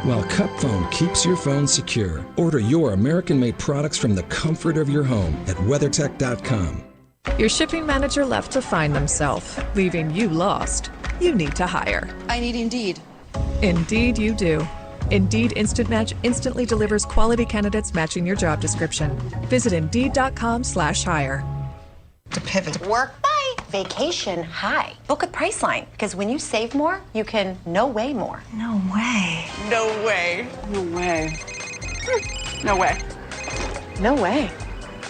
while Cup Phone keeps your phone secure. Order your American-made products from the comfort of your home at WeatherTech.com. Your shipping manager left to find themselves, leaving you lost. You need to hire. I need Indeed. Indeed you do. Indeed Instant Match instantly delivers quality candidates matching your job description. Visit Indeed.com/hire. To pivot. Work, bye. Vacation, hi. Book with Priceline, because when you save more, you can no way more. No way. No way. No way. No way. No way.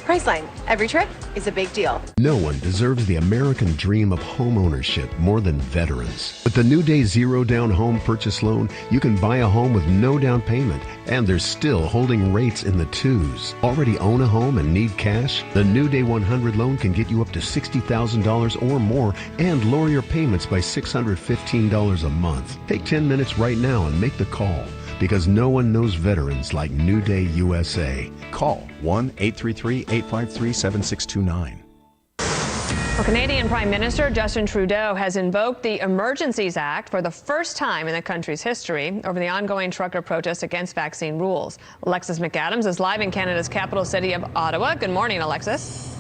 Priceline. Every trip is a big deal. No one deserves the American dream of home ownership more than veterans. With the New Day Zero Down Home Purchase Loan, you can buy a home with no down payment, and they're still holding rates in the 2s. Already own a home and need cash? The New Day 100 loan can get you up to $60,000 or more and lower your payments by $615 a month. Take 10 minutes right now and make the call, because no one knows veterans like New Day USA. Call 1-833-853-7629. Well, Canadian Prime Minister Justin Trudeau has invoked the Emergencies Act for the first time in the country's history over the ongoing trucker protests against vaccine rules. Alexis McAdams is live in Canada's capital city of Ottawa. Good morning, Alexis.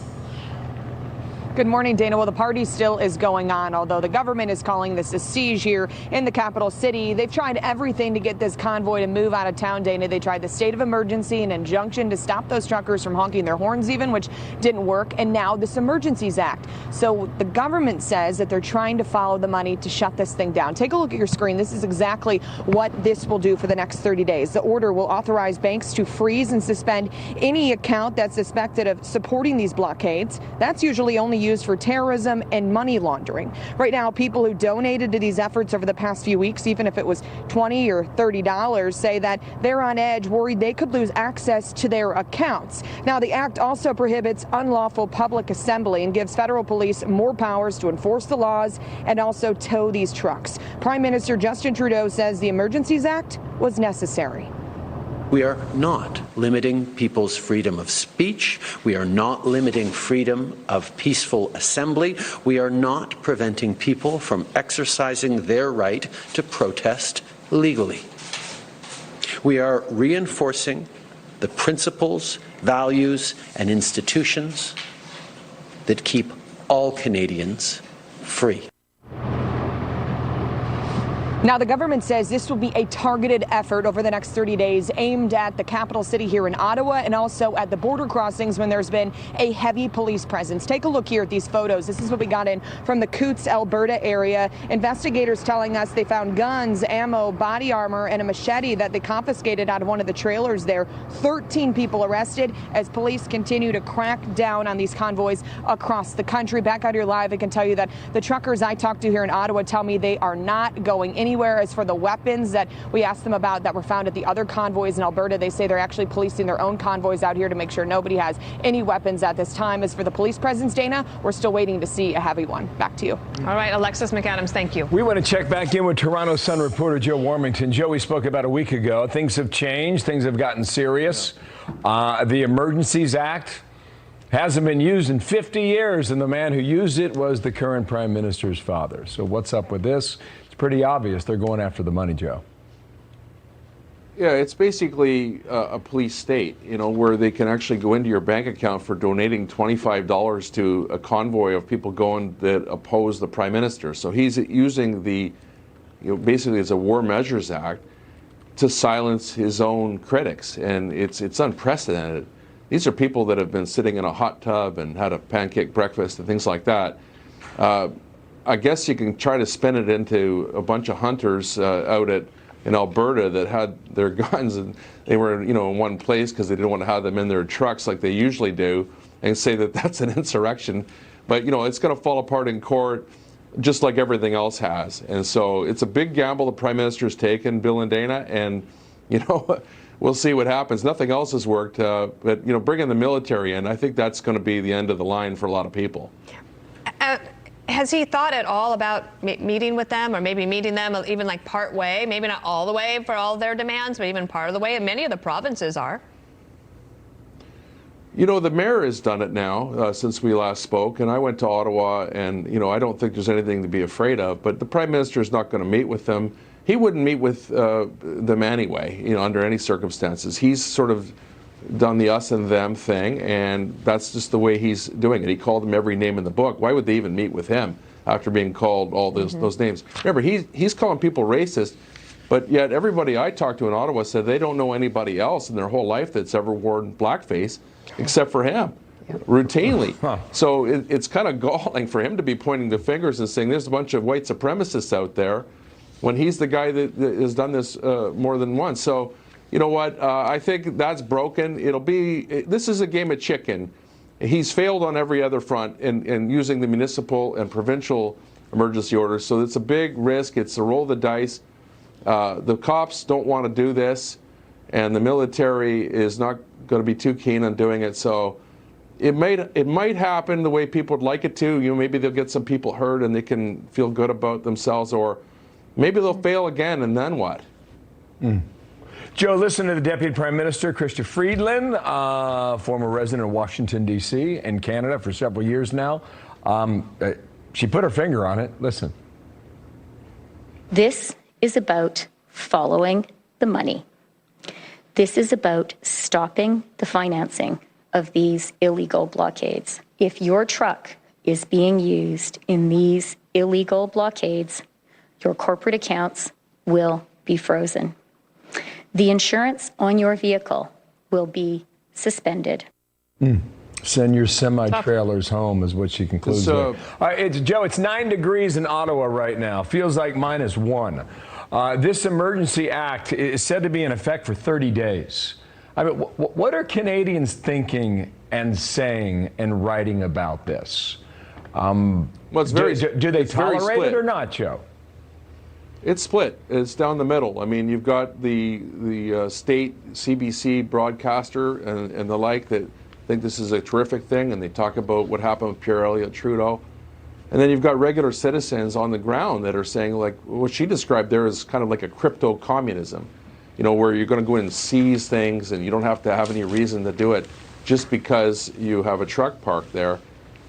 Good morning, Dana. Well, the party still is going on, although the government is calling this a siege here in the capital city. They've tried everything to get this convoy to move out of town, Dana. They tried the state of emergency and injunction to stop those truckers from honking their horns even, which didn't work. And now this Emergencies Act. So the government says that they're trying to follow the money to shut this thing down. Take a look at your screen. This is exactly what this will do for the next 30 days. The order will authorize banks to freeze and suspend any account that's suspected of supporting these blockades. That's usually only used for terrorism and money laundering. Right now, people who donated to these efforts over the past few weeks, even if it was $20 or $30, say that they're on edge, worried they could lose access to their accounts. Now, the act also prohibits unlawful public assembly and gives federal police more powers to enforce the laws and also tow these trucks. Prime Minister Justin Trudeau says the Emergencies Act was necessary. We are not limiting people's freedom of speech. We are not limiting freedom of peaceful assembly. We are not preventing people from exercising their right to protest legally. We are reinforcing the principles, values, and institutions that keep all Canadians free. Now, the government says this will be a targeted effort over the next 30 days aimed at the capital city here in Ottawa and also at the border crossings when there's been a heavy police presence. Take a look here at these photos. This is what we got in from the Coutts, Alberta area. Investigators telling us they found guns, ammo, body armor, and a machete that they confiscated out of one of the trailers there. 13 people arrested as police continue to crack down on these convoys across the country. Back out here live, I can tell you that the truckers I talked to here in Ottawa tell me they are not going anywhere. As for the weapons that we asked them about that were found at the other convoys in Alberta, they say they're actually policing their own convoys out here to make sure nobody has any weapons at this time. As for the police presence, Dana, we're still waiting to see a heavy one. Back to you. All right, Alexis McAdams, thank you. We want to check back in with Toronto Sun reporter Joe Warmington. Joe, we spoke about a week ago. Things have changed. Things have gotten serious. The Emergencies Act hasn't been used in 50 years, and the man who used it was the current prime minister's father. So what's up with this? Pretty obvious they're going after the money, Joe. Yeah, it's basically a police state, where they can actually go into your bank account for donating $25 to a convoy of people going that oppose the prime minister. So he's using basically it's a War Measures Act to silence his own critics, and it's unprecedented. These are people that have been sitting in a hot tub and had a pancake breakfast and things like that. I guess you can try to spin it into a bunch of hunters out in Alberta that had their guns and they were, in one place because they didn't want to have them in their trucks like they usually do, and say that that's an insurrection. But, it's going to fall apart in court just like everything else has. And so it's a big gamble the Prime Minister's taken, Bill and Dana, and, we'll see what happens. Nothing else has worked, but, bringing the military in, I think that's going to be the end of the line for a lot of people. Has he thought at all about meeting with them, or maybe meeting them even like part way, maybe not all the way for all their demands, but even part of the way? And many of the provinces are. The mayor has done it now since we last spoke, and I went to Ottawa, and I don't think there's anything to be afraid of. But the prime minister is not going to meet with them. he wouldn't meet with them anyway, you know, under any circumstances. He's sort of done the us and them thing, and that's just the way he's doing it. He called them every name in the book. Why would they even meet with him after being called all those names? Remember, he's calling people racist, but yet everybody I talked to in Ottawa said they don't know anybody else in their whole life that's ever worn blackface except for him, routinely. So it's kind of galling for him to be pointing the fingers and saying there's a bunch of white supremacists out there when he's the guy that has done this more than once. So, you know what? I think that's broken. This is a game of chicken. He's failed on every other front in using the municipal and provincial emergency orders. So it's a big risk. It's a roll of the dice. The cops don't want to do this, and the military is not going to be too keen on doing it. So it might happen the way people would like it to. You know, maybe they'll get some people hurt and they can feel good about themselves, or maybe they'll fail again, and then what? Joe, listen to the Deputy Prime Minister, Chrystia Freeland, former resident of Washington, D.C. and Canada for several years now. She put her finger on it. Listen. This is about following the money. This is about stopping the financing of these illegal blockades. If your truck is being used in these illegal blockades, your corporate accounts will be frozen. The insurance on your vehicle will be suspended. Send your semi-trailers home is what she concludes with. Joe, it's 9 degrees in Ottawa right now. Feels like -1. This emergency act is said to be in effect for 30 days. I mean, what are Canadians thinking and saying and writing about this? Do they tolerate it or not, Joe? It's split. It's down the middle. I mean, you've got the state CBC broadcaster and the like that think this is a terrific thing, and they talk about what happened with Pierre Elliott Trudeau. And then you've got regular citizens on the ground that are saying, like, what she described there is kind of like a crypto communism, you know, where you're going to go in and seize things and you don't have to have any reason to do it just because you have a truck parked there.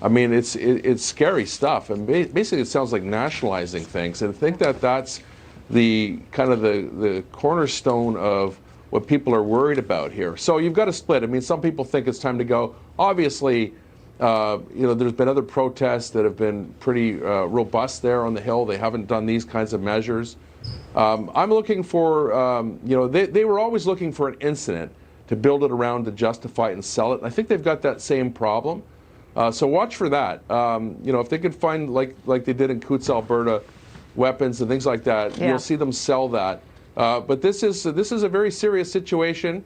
I mean, it's scary stuff, and basically it sounds like nationalizing things. And I think that's the kind of the cornerstone of what people are worried about here. So you've got a split. I mean, some people think it's time to go. Obviously, you know, there's been other protests that have been pretty robust there on the Hill. They haven't done these kinds of measures. I'm looking for, you know, they were always looking for an incident to build it around, to justify it and sell it. And I think they've got that same problem. So watch for that. You know, if they could find, like they did in Coutts, Alberta, weapons and things like that, you'll see them sell that. But this is a very serious situation.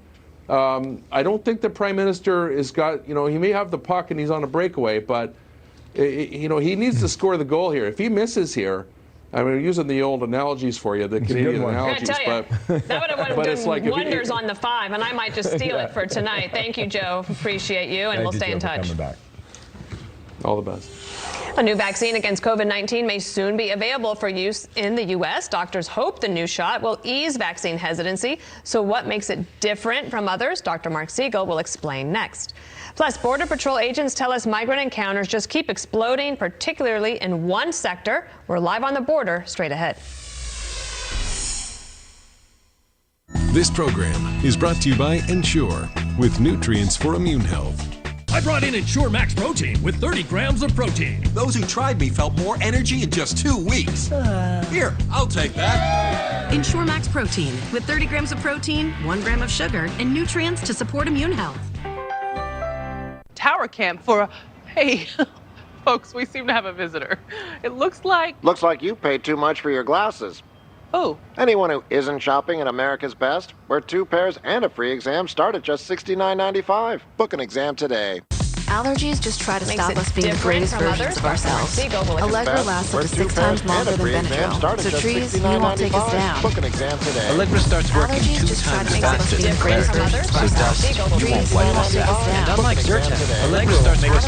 I don't think the Prime Minister has got, you know, he may have the puck and he's on a breakaway, but, you know, he needs to score the goal here. If he misses here, I mean, using the old analogies for you, the Canadian analogies, but that would have done like wonders on the 5, and I might just steal it for tonight. Thank you, Joe. Appreciate you, and we'll stay in touch. All the best. A new vaccine against COVID-19 may soon be available for use in the U.S. Doctors hope the new shot will ease vaccine hesitancy. So what makes it different from others? Dr. Mark Siegel will explain next. Plus, Border Patrol agents tell us migrant encounters just keep exploding, particularly in one sector. We're live on the border, straight ahead. This program is brought to you by Ensure, with nutrients for immune health. I brought in Ensure Max Protein with 30 grams of protein. Those who tried me felt more energy in just 2 weeks. Here, I'll take that. Ensure Max Protein with 30 grams of protein, 1 gram of sugar, and nutrients to support immune health. Tower cam for hey, folks, we seem to have a visitor. It looks like you paid too much for your glasses. Oh. Anyone who isn't shopping at America's Best, where 2 pairs and a free exam start at just $69.95. Book an exam today. Allergies just try to stop us being the greatest versions of ourselves. Allegra lasts up to 6 times longer than Benadryl. So trees, you won't take us down. Book an exam today. Allegra starts working 2 times faster than Benadryl. So dust, you won't wipe us out. And unlike Zyrtec, Allegra starts working